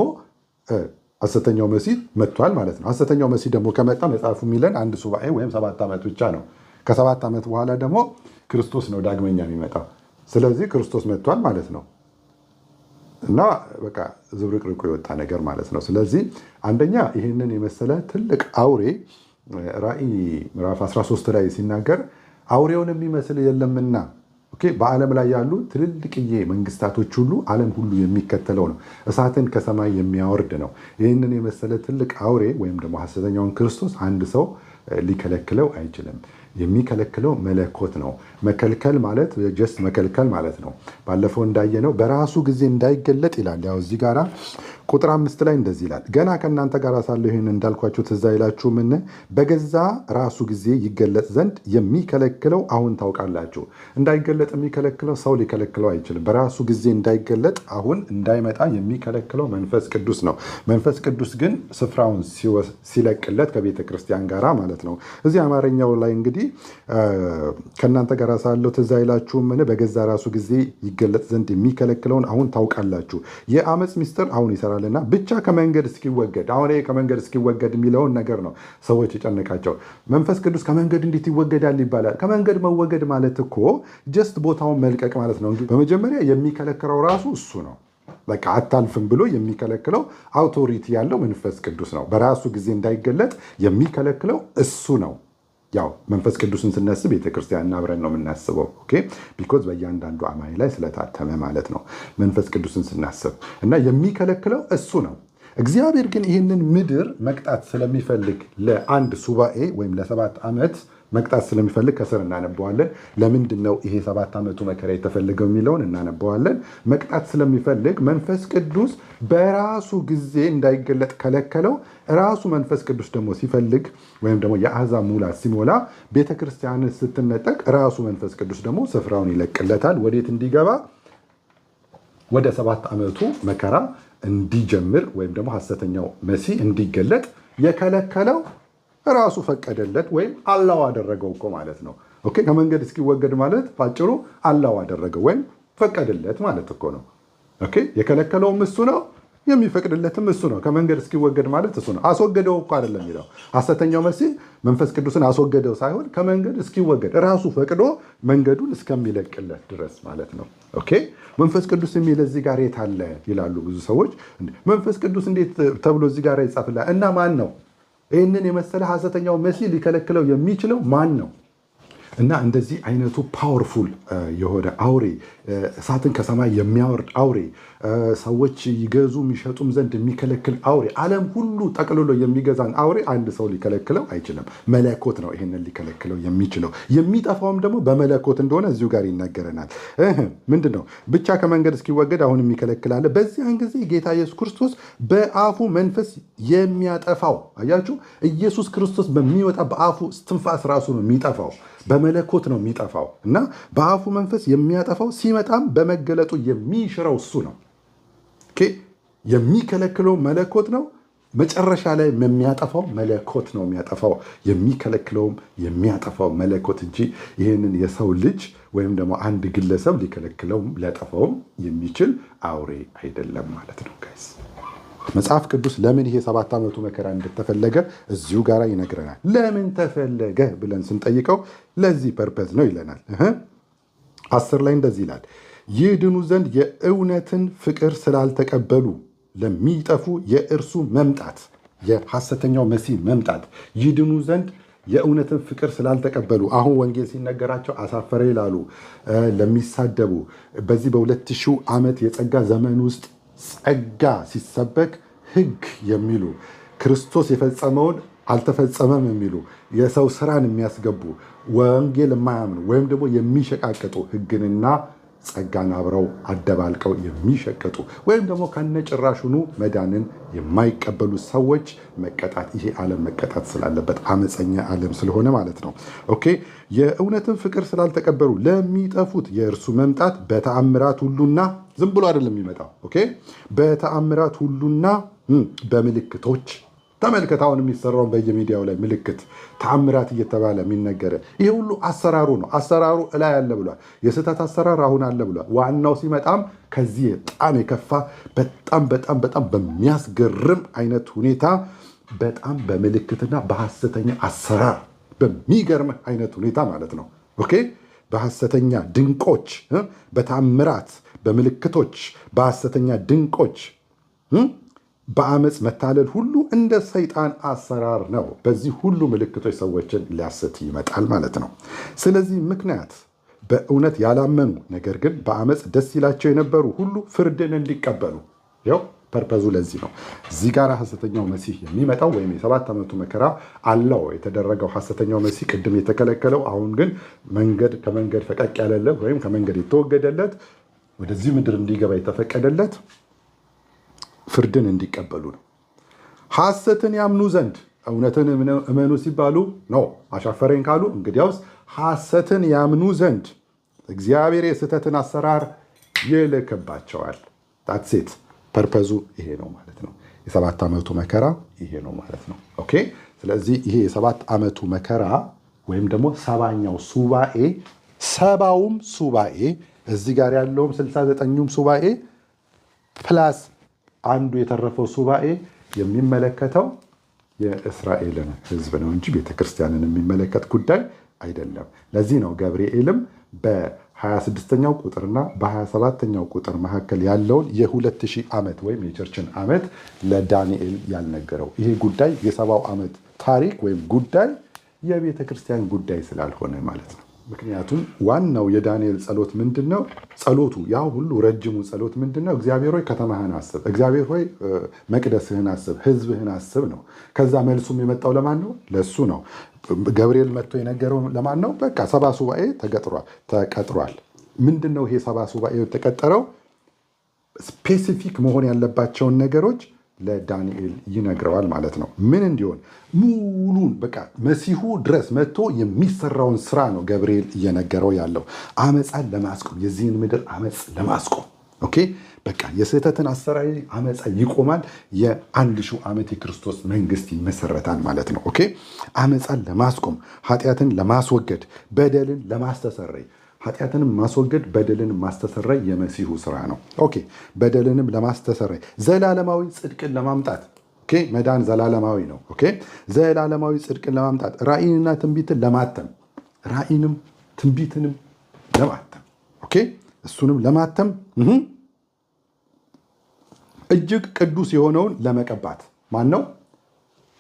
S1: ሐሰተኛው መሲህ መጥቷል ማለት ነው። ሐሰተኛው መሲህ ደግሞ ከመጣ መጽሐፉ የሚለን 1 ሱባኤ ወይም 7 ዓመት ብቻ ነው። ከ7 ዓመት በኋላ ደግሞ ክርስቶስ ነው ዳግመኛ የሚመጣው። ስለዚህ ክርስቶስ መጥቷል ማለት ነው እና በቃ ዝብርቅርቁ የወጣ ነገር ማለት ነው። ስለዚህ አንደኛ ይህንን የመሰለ ትልቅ አውሬ ራእይ ምዕራፍ 13 ላይ ሲናገር አውሬውን የሚመስል የለምና በዓለም ላይ ያሉ ትልልቅዬ መንግስታቶች ሁሉ ዓለም ሁሉ የሚከተለው ነው። እሳትን ከሰማይ የሚያወርድ ነው። ይህንን የመሰለ ትልቅ አውሬ ወይም ደግሞ ሐሰተኛውን ክርስቶስ አንድ ሰው ሊከለክለው አይችልም። የሚከለክለው መለኮት ነው። መከልከል ማለት ጀስት መከልከል ማለት ነው። ባለፈው እንዳየነው በራሱ ጊዜ እንዳይገለጥ ይላል። ያው እዚህ ጋራ ቁጥር 5 ላይ እንደዚህ ይላል፣ ገና ከእናንተ ጋር ሳለሁ ይህን እንዳልኳችሁ ትዝ አይላችሁምን? በገዛ ራሱ ጊዜ ይገለጥ ዘንድ የሚከለክለው አሁን ታውቃላችሁ። እንዳይገለጥ የሚከለክለው ሰው ሊከለክለው አይችልም። በራሱ ጊዜ እንዳይገለጥ አሁን እንዳይመጣ የሚከለክለው መንፈስ ቅዱስ ነው። መንፈስ ቅዱስ ግን ስፍራውን ሲለቅለት ከቤተ ክርስቲያን ጋር ማለት ነው። እዚህ አማርኛው ላይ እንግዲህ ከእናንተ ጋር ሳለሁ ትዝ አይላችሁምን? በገዛ ራሱ ጊዜ ይገለጥ ዘንድ የሚከለክለውን አሁን ታውቃላችሁ። የአመፅ ሚስጥር አሁን ይሰራል እና ብቻ ከመንገድ እስኪወገድ። አሁን ከመንገድ እስኪወገድ የሚለውን ነገር ነው ሰዎች የጨነቃቸው። መንፈስ ቅዱስ ከመንገድ እንዴት ይወገዳል ይባላል። ከመንገድ መወገድ ማለት እኮ ጀስት ቦታውን መልቀቅ ማለት ነው። በመጀመሪያ የሚከለክለው ራሱ እሱ ነው። በቃ አታልፍም ብሎ የሚከለክለው አውቶሪቲ ያለው መንፈስ ቅዱስ ነው። በራሱ ጊዜ እንዳይገለጥ የሚከለክለው እሱ ነው። ያው መንፈስ ቅዱስን ስናስብ ቤተክርስቲያን አብረን ነው የምናስበው። ቢኮዝ በእያንዳንዱ አማኝ ላይ ስለታተመ ማለት ነው መንፈስ ቅዱስን ስናስብ እና የሚከለክለው እሱ ነው። እግዚአብሔር ግን ይህንን ምድር መቅጣት ስለሚፈልግ ለአንድ ሱባኤ ወይም ለ7 ዓመት መቅጣት ስለሚፈልግ ከስር እናነበዋለን። ለምንድን ነው ይሄ 7 ዓመቱ መከራ የተፈለገው የሚለውን እናነበዋለን። መቅጣት ስለሚፈልግ መንፈስ ቅዱስ በራሱ ጊዜ እንዳይገለጥ ከለከለው። ራሱ መንፈስ ቅዱስ ደግሞ ሲፈልግ ወይም ደግሞ የአሕዛብ ሙላት ሲሞላ ቤተክርስቲያን ስትነጠቅ ራሱ መንፈስ ቅዱስ ደግሞ ስፍራውን ይለቅለታል። ወዴት እንዲገባ? ወደ 7 ዓመቱ መከራ እንዲጀምር ወይም ደግሞ ሐሰተኛው መሲህ እንዲገለጥ የከለከለው ራሱ ፈቀደለት ወይም አላው አደረገው እኮ ማለት ነው። ከመንገድ እስኪወገድ ማለት ባጭሩ አላው አደረገው ወይም ፈቀደለት ማለት እኮ ነው። የከለከለውም እሱ ነው፣ የሚፈቅድለትም እሱ ነው። ከመንገድ እስኪወገድ ማለት እሱ ነው። አስወገደው እኮ አይደለም የሚለው ሐሰተኛው መሲህ መንፈስ ቅዱስን አስወገደው ሳይሆን ከመንገድ እስኪወገድ ራሱ ፈቅዶ መንገዱን እስከሚለቅለት ድረስ ማለት ነው። መንፈስ ቅዱስ የሚል እዚህ ጋር የት አለ ይላሉ ብዙ ሰዎች። መንፈስ ቅዱስ እንዴት ተብሎ እዚህ ጋር ይጻፍላል? እና ማን ነው ይህንን የመሰለ ሐሰተኛው መሲህ ሊከለክለው የሚችለው ማን ነው? እና እንደዚህ አይነቱ ፓወርፉል የሆነ አውሬ፣ እሳትን ከሰማይ የሚያወርድ አውሬ፣ ሰዎች ይገዙ የሚሸጡም ዘንድ የሚከለክል አውሬ፣ ዓለም ሁሉ ጠቅልሎ የሚገዛን አውሬ አንድ ሰው ሊከለክለው አይችልም። መለኮት ነው ይህንን ሊከለክለው የሚችለው። የሚጠፋውም ደግሞ በመለኮት እንደሆነ እዚሁ ጋር ይናገረናል። ምንድን ነው? ብቻ ከመንገድ እስኪወገድ አሁን የሚከለክላለ። በዚያን ጊዜ ጌታ ኢየሱስ ክርስቶስ በአፉ መንፈስ የሚያጠፋው። አያችሁ፣ ኢየሱስ ክርስቶስ በሚወጣ በአፉ እስትንፋስ ራሱ ነው የሚጠፋው። በመለኮት ነው የሚጠፋው እና በአፉ መንፈስ የሚያጠፋው ሲመጣም በመገለጡ የሚሽረው እሱ ነው። የሚከለክለው መለኮት ነው። መጨረሻ ላይ የሚያጠፋው መለኮት ነው የሚያጠፋው። የሚከለክለውም የሚያጠፋው መለኮት እንጂ ይህንን የሰው ልጅ ወይም ደግሞ አንድ ግለሰብ ሊከለክለውም ሊያጠፋውም የሚችል አውሬ አይደለም ማለት ነው ጋይስ። መጽሐፍ ቅዱስ ለምን ይሄ 7 ዓመቱ መከራ እንደተፈለገ እዚሁ ጋር ይነግረናል። ለምን ተፈለገ ብለን ስንጠይቀው ለዚህ ፐርፐዝ ነው ይለናል። 10 ላይ እንደዚህ ይላል፣ ይድኑ ዘንድ የእውነትን ፍቅር ስላልተቀበሉ ለሚጠፉ የእርሱ መምጣት፣ የሐሰተኛው መሲህ መምጣት ይድኑ ዘንድ የእውነትን ፍቅር ስላልተቀበሉ። አሁን ወንጌል ሲነገራቸው አሳፈረ ይላሉ ለሚሳደቡ። በዚህ በ2000 ዓመት የጸጋ ዘመን ውስጥ ጸጋ ሲሰበክ ሕግ የሚሉ ክርስቶስ የፈጸመውን አልተፈጸመም የሚሉ የሰው ስራን የሚያስገቡ ወንጌል የማያምኑ ወይም ደግሞ የሚሸቃቀጡ ሕግንና ጸጋን አብረው አደባልቀው የሚሸቀጡ ወይም ደግሞ ከነጭራሹኑ መዳንን የማይቀበሉ ሰዎች መቀጣት፣ ይሄ ዓለም መቀጣት ስላለበት አመፀኛ ዓለም ስለሆነ ማለት ነው። የእውነትን ፍቅር ስላልተቀበሉ ለሚጠፉት የእርሱ መምጣት በተአምራት ሁሉና ዝም ብሎ አይደለም የሚመጣው። በተአምራት ሁሉና በምልክቶች ተመልከት አሁን የሚሰራውን በየሚዲያው ላይ ምልክት ተአምራት እየተባለ የሚነገረ ይሄ ሁሉ አሰራሩ ነው። አሰራሩ እላይ አለ ብሏል። የስህተት አሰራር አሁን አለ ብሏል። ዋናው ሲመጣም ከዚህ በጣም የከፋ በጣም በሚያስገርም አይነት ሁኔታ በጣም በምልክትና በሐሰተኛ አሰራር በሚገርም አይነት ሁኔታ ማለት ነው። ኦኬ በሐሰተኛ ድንቆች፣ በተአምራት፣ በምልክቶች፣ በሐሰተኛ ድንቆች በአመፅ መታለል ሁሉ እንደ ሰይጣን አሰራር ነው። በዚህ ሁሉ ምልክቶች ሰዎችን ሊያስት ይመጣል ማለት ነው። ስለዚህ ምክንያት በእውነት ያላመኑ ነገር ግን በአመፅ ደስ ይላቸው የነበሩ ሁሉ ፍርድን እንዲቀበሉ ያው ፐርፐዙ ለዚህ ነው። እዚህ ጋር ሐሰተኛው መሲህ የሚመጣው ወይም የ7 ዓመቱ መከራ አለው የተደረገው ሐሰተኛው መሲህ ቅድም የተከለከለው አሁን ግን ከመንገድ ፈቀቅ ያለለት ወይም ከመንገድ የተወገደለት ወደዚህ ምድር እንዲገባ የተፈቀደለት ፍርድን እንዲቀበሉ ነው። ሐሰትን ያምኑ ዘንድ እውነትን እመኑ ሲባሉ ነው አሻፈረኝ ካሉ እንግዲያውስ ሐሰትን ያምኑ ዘንድ እግዚአብሔር የስህተትን አሰራር ይልክባቸዋል። ታትሴት ፐርፐዙ ይሄ ነው ማለት ነው። የ7 ዓመቱ መከራ ይሄ ነው ማለት ነው። ኦኬ ስለዚህ ይሄ የ7 ዓመቱ መከራ ወይም ደግሞ 70ኛው ሱባኤ 70ውም ሱባኤ እዚህ ጋር ያለውም 69ኙም ሱባኤ ፕላስ አንዱ የተረፈው ሱባኤ የሚመለከተው የእስራኤልን ሕዝብ ነው እንጂ ቤተክርስቲያንን የሚመለከት ጉዳይ አይደለም። ለዚህ ነው ገብርኤልም በ26ኛው ቁጥርና በ27ኛው ቁጥር መካከል ያለውን የ2000 ዓመት ወይም የቸርችን ዓመት ለዳንኤል ያልነገረው። ይሄ ጉዳይ የ70 ዓመት ታሪክ ወይም ጉዳይ የቤተክርስቲያን ጉዳይ ስላልሆነ ማለት ነው። ምክንያቱም ዋናው የዳንኤል ጸሎት ምንድነው? ጸሎቱ ያ ሁሉ ረጅሙ ጸሎት ምንድነው? እግዚአብሔር ሆይ ከተማህን አስብ፣ እግዚአብሔር ሆይ መቅደስህን አስብ፣ ህዝብህን አስብ ነው። ከዛ መልሱም የመጣው ለማን ነው? ለሱ ነው። ገብርኤል መጥቶ የነገረው ለማን ነው? በቃ 70 ሱባኤ ተቀጥሯል። ምንድነው ይሄ 70 ሱባኤ የተቀጠረው? ስፔሲፊክ መሆን ያለባቸውን ነገሮች ለዳንኤል ይነግረዋል ማለት ነው። ምን እንዲሆን ሙሉን በቃ መሲሁ ድረስ መጥቶ የሚሰራውን ስራ ነው ገብርኤል እየነገረው ያለው። አመፃን ለማስቆም የዚህን ምድር አመፅ ለማስቆም ኦኬ በቃ የስህተትን አሰራር አመፃ ይቆማል። የ1000 ዓመት የክርስቶስ መንግስት ይመሰረታል ማለት ነው። ኦኬ አመፃን ለማስቆም ኃጢአትን ለማስወገድ በደልን ለማስተሰረይ ኃጢአትንም ማስወገድ በደልን ማስተሰረይ የመሲሁ ስራ ነው። ኦኬ በደልንም ለማስተሰረይ ዘላለማዊ ጽድቅን ለማምጣት ኦኬ መዳን ዘላለማዊ ነው። ኦኬ ዘላለማዊ ጽድቅን ለማምጣት ራእይንና ትንቢትን ለማተም ራእይንም ትንቢትንም ለማተም ኦኬ እሱንም ለማተም እጅግ ቅዱስ የሆነውን ለመቀባት ማን ነው?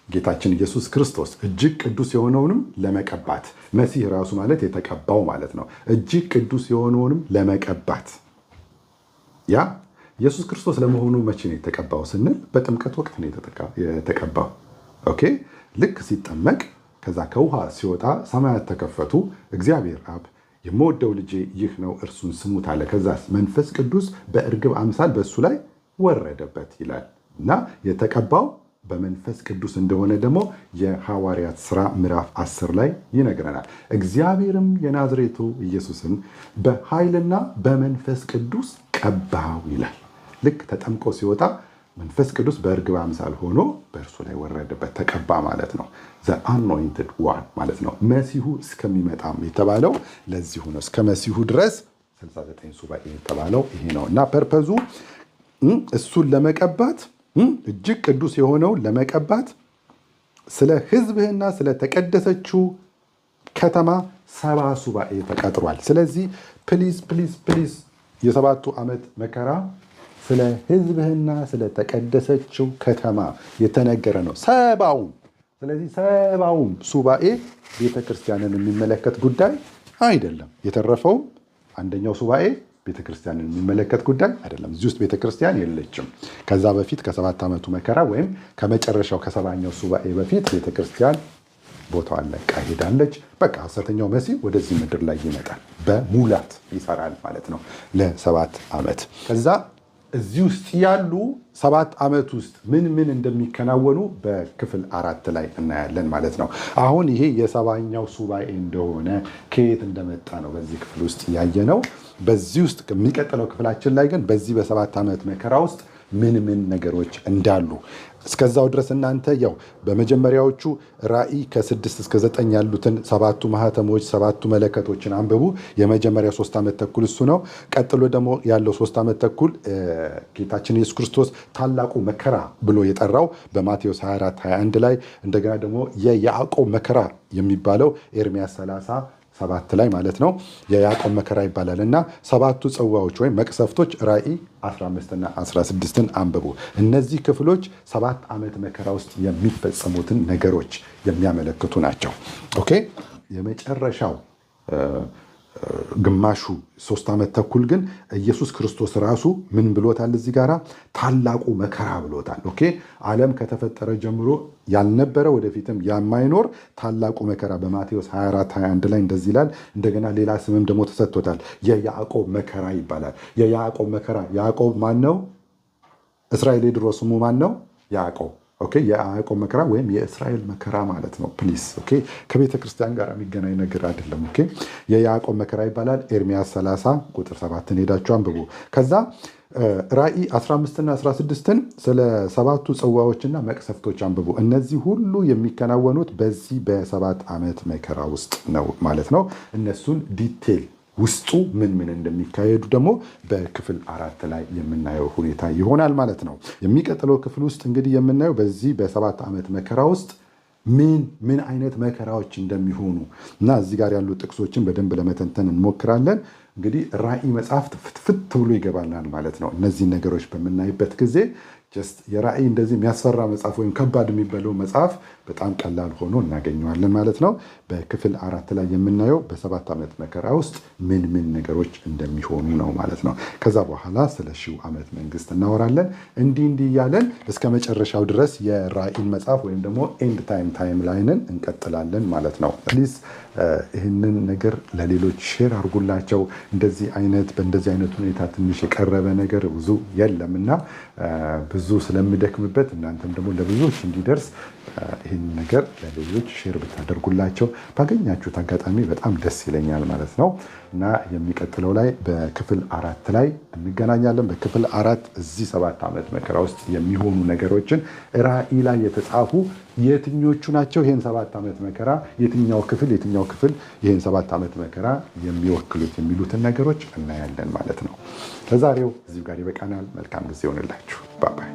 S1: ጌታችን ኢየሱስ ክርስቶስ እጅግ ቅዱስ የሆነውንም ለመቀባት መሲህ ራሱ ማለት የተቀባው ማለት ነው። እጅግ ቅዱስ የሆነውንም ለመቀባት ያ ኢየሱስ ክርስቶስ ለመሆኑ መቼ ነው የተቀባው ስንል በጥምቀት ወቅት ነው የተቀባው። ኦኬ ልክ ሲጠመቅ ከዛ ከውሃ ሲወጣ ሰማያት ተከፈቱ። እግዚአብሔር አብ የምወደው ልጄ ይህ ነው እርሱን ስሙት አለ። ከዛ መንፈስ ቅዱስ በእርግብ አምሳል በሱ ላይ ወረደበት ይላል እና የተቀባው በመንፈስ ቅዱስ እንደሆነ ደግሞ የሐዋርያት ሥራ ምዕራፍ 10 ላይ ይነግረናል። እግዚአብሔርም የናዝሬቱ ኢየሱስን በኃይልና በመንፈስ ቅዱስ ቀባው ይላል። ልክ ተጠምቆ ሲወጣ መንፈስ ቅዱስ በእርግብ አምሳል ሆኖ በእርሱ ላይ ወረደበት፣ ተቀባ ማለት ነው። ዘ አኖይንትድ ዋን ማለት ነው። መሲሁ እስከሚመጣም የተባለው ለዚሁ ነው። እስከ መሲሁ ድረስ 69 ሱባኤ የተባለው ይሄ ነው እና ፐርፐዙ እሱን ለመቀባት እጅግ ቅዱስ የሆነውን ለመቀባት ስለ ሕዝብህና ስለ ተቀደሰችው ከተማ 70 ሱባኤ ተቀጥሯል። ስለዚህ ፕሊዝ የ7ቱ ዓመት መከራ ስለ ሕዝብህና ስለ ተቀደሰችው ከተማ የተነገረ ነው 70ውም። ስለዚህ 70ውም ሱባኤ ቤተክርስቲያንን የሚመለከት ጉዳይ አይደለም። የተረፈውም አንደኛው ሱባኤ ቤተክርስቲያንን የሚመለከት ጉዳይ አይደለም። እዚህ ውስጥ ቤተክርስቲያን የለችም። ከዛ በፊት ከ7 ዓመቱ መከራ ወይም ከመጨረሻው ከ70ኛው ሱባኤ በፊት ቤተክርስቲያን ቦታዋን ለቃ ሄዳለች። በቃ ሐሰተኛው መሲህ ወደዚህ ምድር ላይ ይመጣል፣ በሙላት ይሰራል ማለት ነው ለ7 ዓመት። ከዛ እዚህ ውስጥ ያሉ 7 ዓመት ውስጥ ምን እንደሚከናወኑ በክፍል 4 ላይ እናያለን ማለት ነው። አሁን ይሄ የ70ኛው ሱባኤ እንደሆነ ከየት እንደመጣ ነው በዚህ ክፍል ውስጥ ያየነው። በዚህ ውስጥ የሚቀጥለው ክፍላችን ላይ ግን በዚህ በ7 ዓመት መከራ ውስጥ ምን ነገሮች እንዳሉ እስከዛው ድረስ እናንተ ያው በመጀመሪያዎቹ ራእይ ከ6 እስከ 9 ያሉትን 7ቱ ማህተሞች 7ቱ መለከቶችን አንብቡ። የመጀመሪያው 3 ዓመት ተኩል እሱ ነው። ቀጥሎ ደግሞ ያለው 3 ዓመት ተኩል ጌታችን ኢየሱስ ክርስቶስ ታላቁ መከራ ብሎ የጠራው በማቴዎስ 24:21 ላይ እንደገና ደግሞ የያዕቆብ መከራ የሚባለው ኤርምያስ 30:7 ላይ ማለት ነው የያዕቆብ መከራ ይባላል እና 7ቱ ጽዋዎች ወይም መቅሰፍቶች ራእይ 15 እና 16ን አንብቡ። እነዚህ ክፍሎች 7 ዓመት መከራ ውስጥ የሚፈጸሙትን ነገሮች የሚያመለክቱ ናቸው። ኦኬ የመጨረሻው ግማሹ 3 ዓመት ተኩል ግን ኢየሱስ ክርስቶስ ራሱ ምን ብሎታል? እዚህ ጋራ ታላቁ መከራ ብሎታል። ኦኬ ዓለም ከተፈጠረ ጀምሮ ያልነበረ ወደፊትም የማይኖር ታላቁ መከራ በማቴዎስ 24:21 ላይ እንደዚህ ይላል። እንደገና ሌላ ስምም ደግሞ ተሰጥቶታል። የያዕቆብ መከራ ይባላል። የያዕቆብ መከራ ያዕቆብ ማን ነው? እስራኤል የድሮ ስሙ ማን ነው? ያዕቆብ። ኦኬ የያዕቆብ መከራ ወይም የእስራኤል መከራ ማለት ነው። ፕሊስ ኦኬ ከቤተ ክርስቲያን ጋር የሚገናኝ ነገር አይደለም። ኦኬ የያዕቆብ መከራ ይባላል። ኤርምያስ 30:7 ሄዳችሁ አንብቡ። ከዛ ራእይ 15 እና 16ን ስለ 7ቱ ጽዋዎችና መቅሰፍቶች አንብቡ። እነዚህ ሁሉ የሚከናወኑት በዚህ በ7 ዓመት መከራ ውስጥ ነው ማለት ነው። እነሱን ዲቴል ውስጡ ምን እንደሚካሄዱ ደግሞ በክፍል 4 ላይ የምናየው ሁኔታ ይሆናል ማለት ነው። የሚቀጥለው ክፍል ውስጥ እንግዲህ የምናየው በዚህ በ7 ዓመት መከራ ውስጥ ምን አይነት መከራዎች እንደሚሆኑ እና እዚህ ጋር ያሉ ጥቅሶችን በደንብ ለመተንተን እንሞክራለን። እንግዲህ ራእይ መጽሐፍት ፍትፍት ብሎ ይገባናል ማለት ነው። እነዚህን ነገሮች በምናይበት ጊዜ የራእይ እንደዚህ የሚያስፈራ መጽሐፍ ወይም ከባድ የሚባለው መጽሐፍ በጣም ቀላል ሆኖ እናገኘዋለን ማለት ነው። በክፍል 4 ላይ የምናየው በ7 ዓመት መከራ ውስጥ ምን ነገሮች እንደሚሆኑ ነው ማለት ነው። ከዛ በኋላ ስለ 1000 ዓመት መንግስት እናወራለን። እንዲህ እያለን እስከ መጨረሻው ድረስ የራእይን መጽሐፍ ወይም ደግሞ ኤንድ ታይም ላይንን እንቀጥላለን ማለት ነው። ፕሊዝ ይህንን ነገር ለሌሎች ሼር አድርጉላቸው። በእንደዚህ አይነት ሁኔታ ትንሽ የቀረበ ነገር ብዙ የለምና ብዙ ስለምደክምበት እናንተም ደግሞ ለብዙዎች እንዲደርስ ይህን ነገር ለሌሎች ሼር ብታደርጉላቸው ባገኛችሁት አጋጣሚ በጣም ደስ ይለኛል ማለት ነው እና የሚቀጥለው ላይ በክፍል 4 ላይ እንገናኛለን። በክፍል 4 እዚህ 7 ዓመት መከራ ውስጥ የሚሆኑ ነገሮችን ራእይ ላይ የተጻፉ የትኞቹ ናቸው ይህን 7 ዓመት መከራ የትኛው ክፍል ይህን 7 ዓመት መከራ የሚወክሉት የሚሉትን ነገሮች እናያለን ማለት ነው። ለዛሬው እዚሁ ጋር ይበቃናል። መልካም ጊዜ ይሆንላችሁ። ባባይ